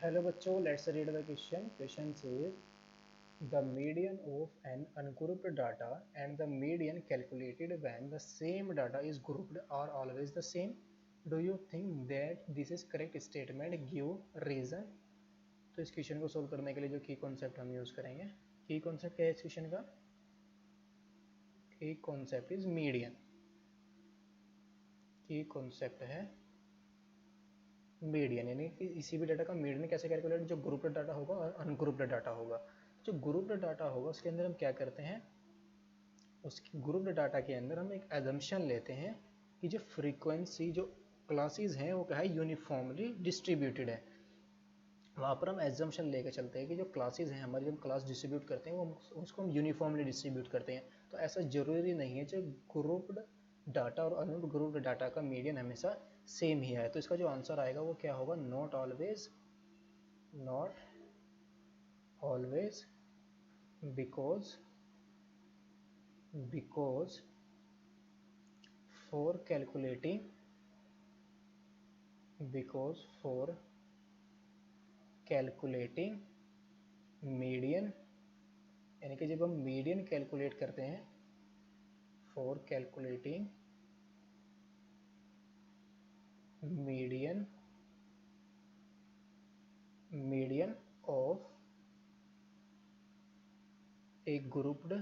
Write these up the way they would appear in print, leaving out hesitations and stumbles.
Hello बच्चों, let's read the question. Question says the median of an ungrouped data and the median calculated when the same data is grouped are always the same. Do you think that this is correct statement? Give reason. तो इस question को solve करने के लिए जो की concept हम use करेंगे, की कॉन्सेप्ट क्या है इस क्वेश्चन का? की कॉन्सेप्ट इज मीडियन. की कॉन्सेप्ट है मीडियन, यानी कि इसी भी डाटा का मीडियन कैसे कैलकुलेट, जो ग्रुप्ड डाटा होगा और अनग्रुप्ड डाटा होगा. जो ग्रुप्ड डाटा होगा उसके अंदर हम क्या करते हैं, उस ग्रुप्ड डाटा के अंदर हम एक एजम्पशन लेते हैं कि जो फ्रीक्वेंसी, जो क्लासेस हैं वो क्या है, यूनिफॉर्मली डिस्ट्रीब्यूटेड है. वहाँ पर हम एजम्पशन लेकर चलते हैं कि जो क्लासेस हैं हमारी, जब क्लास डिस्ट्रीब्यूट करते हैं वो उसको हम यूनिफॉर्मली डिस्ट्रीब्यूट करते हैं. तो ऐसा ज़रूरी नहीं है जो ग्रुप्ड डाटा और अनग्रुप्ड डाटा का मीडियन हमेशा सेम ही है. तो इसका जो आंसर आएगा वो क्या होगा? Not always. Not always because for calculating median, यानी कि जब हम मीडियन कैलकुलेट करते हैं, for calculating median of A grouped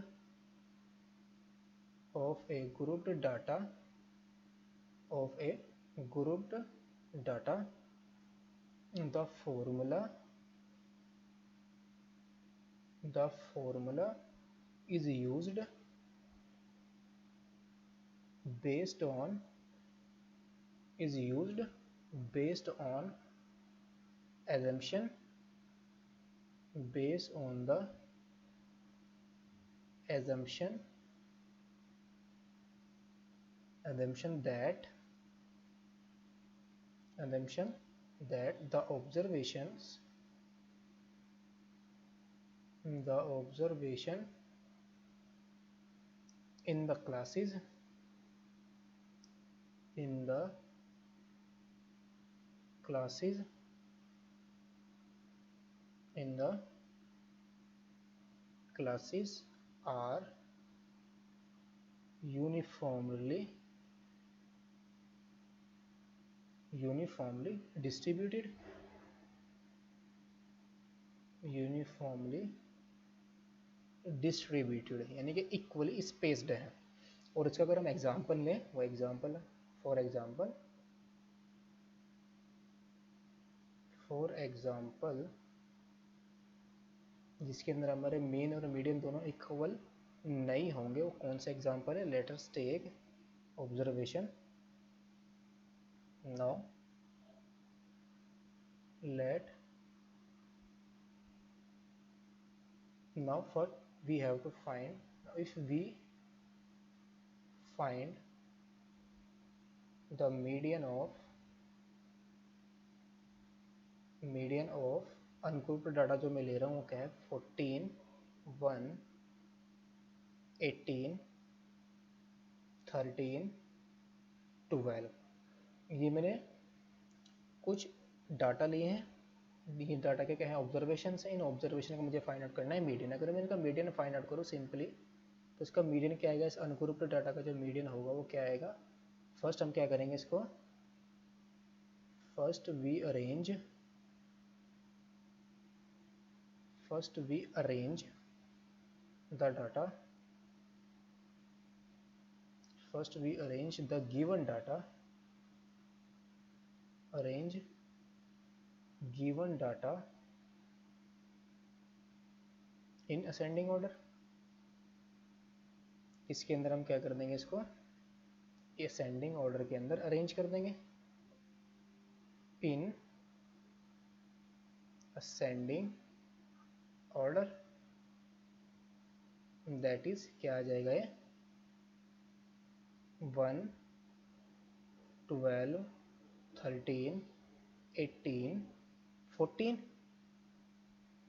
data the formula is used based on assumption, based on the assumption that the observation in the classes are uniformly distributed, यानी कि equally spaced है. और इसका अगर हम example लें, वो एग्जांपल फॉर एग्जांपल जिसके अंदर हमारे मीन और मीडियन दोनों इक्वल नहीं होंगे, वो कौन सा एग्जांपल है? Let us take observation. Now first we have to find, if we find the median of ungrouped data जो मैं ले रहा हूँ वो क्या है? 14, 1, 18, 13, 12. ये मैंने कुछ डाटा लिए हैं. ये डाटा के क्या है? ऑब्जर्वेशन है. इन ऑब्जर्वेशन का मुझे फाइंड आउट करना है मीडियन. अगर मैं इनका मीडियन फाइंड आउट करूँ सिंपली, तो इसका मीडियन क्या आएगा? इस अनग्रुप्ड डाटा का जो मीडियन होगा वो क्या आएगा? फर्स्ट हम क्या करेंगे इसको, first we arrange the data, first we arrange the given data in ascending order. इसके अंदर हम क्या कर देंगे? इसको ascending order के अंदर अरेंज कर देंगे. इन ascending order, दैट इज क्या आ जाएगा? ये 1, 12, 13, 18, 14.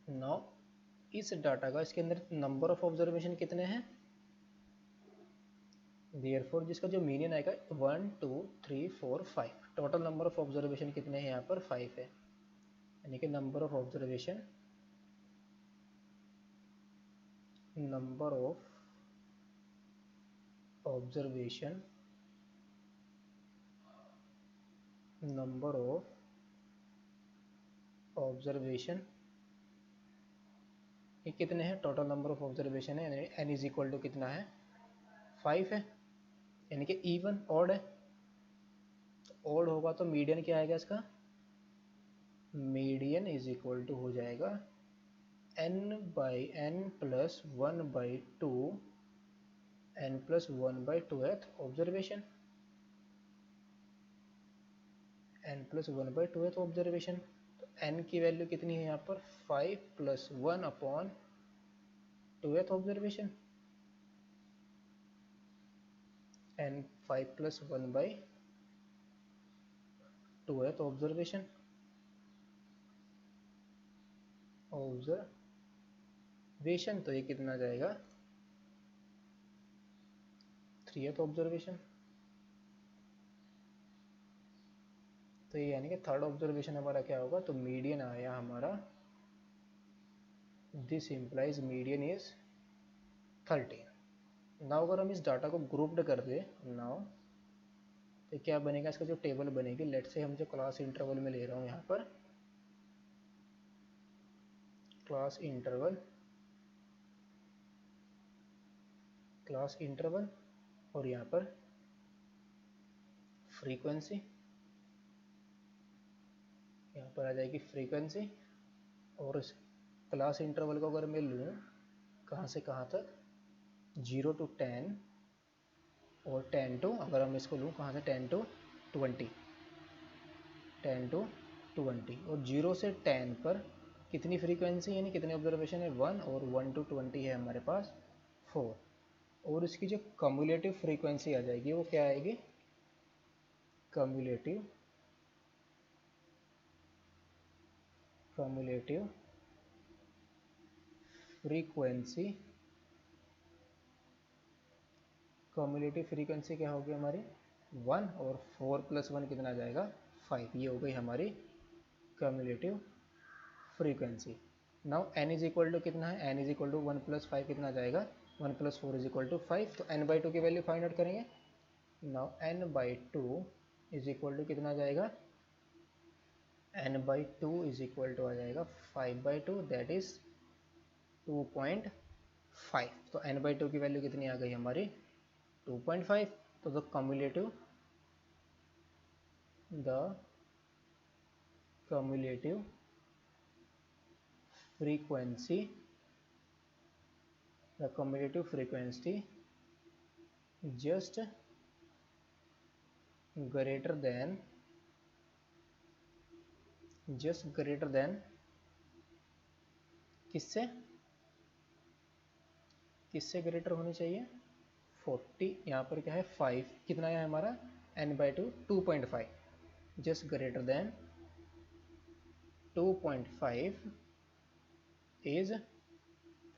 नाउ इस डाटा का, इसके अंदर नंबर ऑफ ऑब्जर्वेशन कितने हैं? देयरफॉर जिसका जो मीडियन आएगा 1, 2, 3, 4, 5. टोटल नंबर ऑफ ऑब्जर्वेशन कितने हैं यहाँ पर? 5 है. यानी कि नंबर ऑफ ऑब्जर्वेशन ये कितने हैं, टोटल नंबर ऑफ ऑब्जर्वेशन है, n इज इक्वल टू कितना है 5 है, यानी कि इवन ऑड है। ऑड होगा तो मीडियन क्या आएगा इसका, मीडियन इज इक्वल टू हो जाएगा n by n plus 1/2 n plus 1/2th observation, n plus 1/2th observation. तो n की वैल्यू कितनी है यहाँ पर 5 plus 1/2th observation, n 5 plus 1/2th observation तो ये कितना जाएगा 3th ऑब्जर्वेशन। तो ये यानी कि थर्ड ऑब्जर्वेशन हमारा क्या होगा, तो मीडियन आया हमारा, this implies median is 13। Now अगर हम इस डाटा को ग्रुप्ड कर दे नाउ, तो क्या बनेगा, इसका जो टेबल बनेगी, लेट से हम जो क्लास इंटरवल में ले रहा हूँ यहाँ पर क्लास इंटरवल और यहाँ पर फ्रीक्वेंसी, यहाँ पर आ जाएगी फ्रीक्वेंसी। और इस क्लास इंटरवल को अगर मैं लूँ कहाँ से कहाँ तक, 0 to 10 और 10 to, अगर हम इसको लूँ कहाँ से 10 to 20, 10 to 20 और 0 से 10 पर कितनी फ्रीक्वेंसी यानी कितने ऑब्जर्वेशन है 1 और 1 to 20 है हमारे पास 4। और इसकी जो कम्युलेटिव फ्रीक्वेंसी आ जाएगी वो क्या आएगी, कम्युलेटिव फ्रीक्वेंसी क्या होगी हमारी 1 और 4 प्लस 1 कितना आ जाएगा 5, ये हो गई हमारी cumulative frequency. Now n is equal to कितना है, n is equal to 1 plus 5 कितना आ जाएगा 1 प्लस 4 इज इक्वल टू 5। तो n/2 की वैल्यू फाइंड आउट करेंगे। Now n/2 is equal to कितना आ जाएगा, n/2 इज इक्वल टू आ जाएगा 5/2 दैट इज 2.5। तो n/2 की वैल्यू कितनी आ गई हमारी 2.5। तो the cumulative frequency just greater than किससे ग्रेटर होनी चाहिए 40, यहाँ पर क्या है 5, कितना है हमारा n/2 2.5, just greater than 2.5 is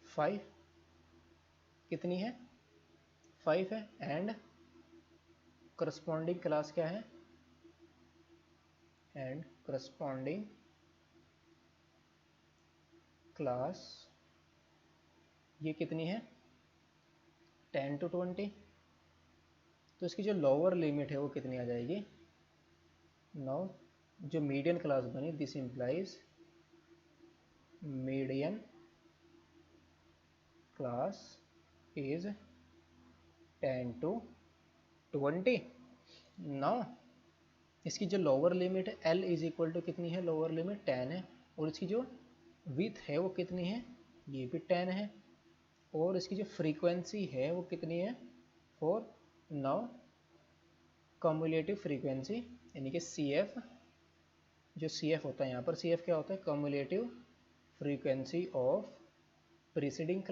5, कितनी है 5 है। एंड करस्पॉन्डिंग क्लास क्या है, एंड करस्पॉन्डिंग क्लास ये कितनी है 10 to 20। तो इसकी जो लोअर लिमिट है वो कितनी आ जाएगी, नाउ जो मीडियन क्लास बनी, this implies median class is 10 to 20। Now इसकी जो लोअर लिमिट है L इज इक्वल टू कितनी है, लोअर लिमिट 10 है, और इसकी जो विथ है वो कितनी है, ये भी 10 है, और इसकी जो फ्रीक्वेंसी है वो कितनी है 4। नाउ कम्युलेटिव फ्रीक्वेंसी यानी कि CF, जो CF होता है यहाँ पर, CF क्या होता है, cumulative frequency of preceding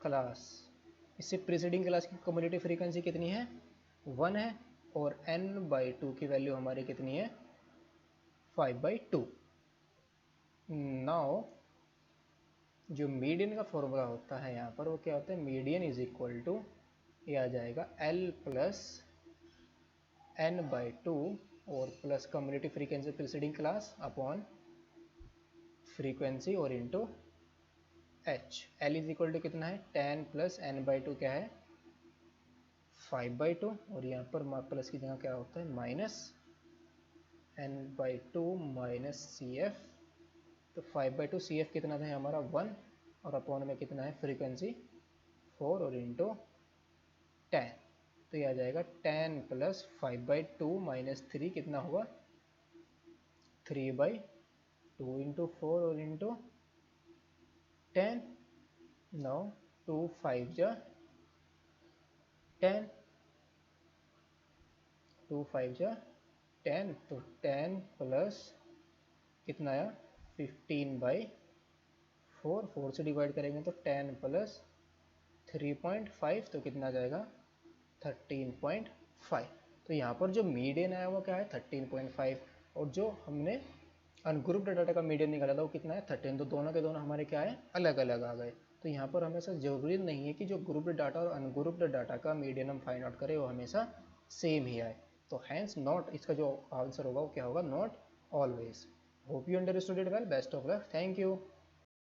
class, इससे प्रीसीडिंग क्लास की कम्युलेटिव फ्रीक्वेंसी कितनी है 1 है, और n/2 की वैल्यू हमारी कितनी है 5/2। नाउ जो मीडियन का फॉर्मूला होता है यहाँ पर वो क्या होता है, मीडियन इज इक्वल टू ये आ जाएगा L प्लस n/2 और plus cumulative frequency preceding class upon frequency और into h। L is equal to कितना है 10 प्लस n/2 क्या है 5/2 और यहाँ पर प्लस की जगह क्या होता है माइनस n/2 माइनस CF। तो 5/2 CF कितना था हमारा 1 और अपॉन में कितना है फ्रीक्वेंसी 4 और इंटू 10। तो ये आ जाएगा 10 प्लस 5/2 माइनस 3 कितना हुआ 3/2 इंटू 4 और इंटू 10। नो 2 5 जा 10, 2 5 जा 10, तो 10 प्लस कितना आया 15/4, 4 से डिवाइड करेंगे तो 10 प्लस 3.5 तो कितना आ जाएगा 13.5। तो यहाँ पर जो मीडियन आया वो क्या है 13.5 और जो हमने अनग्रुप्ड डाटा का मीडियन निकाला था वो कितना है 13। तो दोनों के दोनों हमारे क्या है अलग अलग आ गए। तो यहाँ पर हमेशा जरूरी नहीं है कि जो ग्रुप्ड डाटा और अनग्रुप्ड डाटा का मीडियन हम फाइंड आउट करें वो हमेशा सेम ही आए। तो हैंस नॉट, इसका जो आंसर होगा वो क्या होगा not always. Hope you understood it well. Best of luck. Thank you.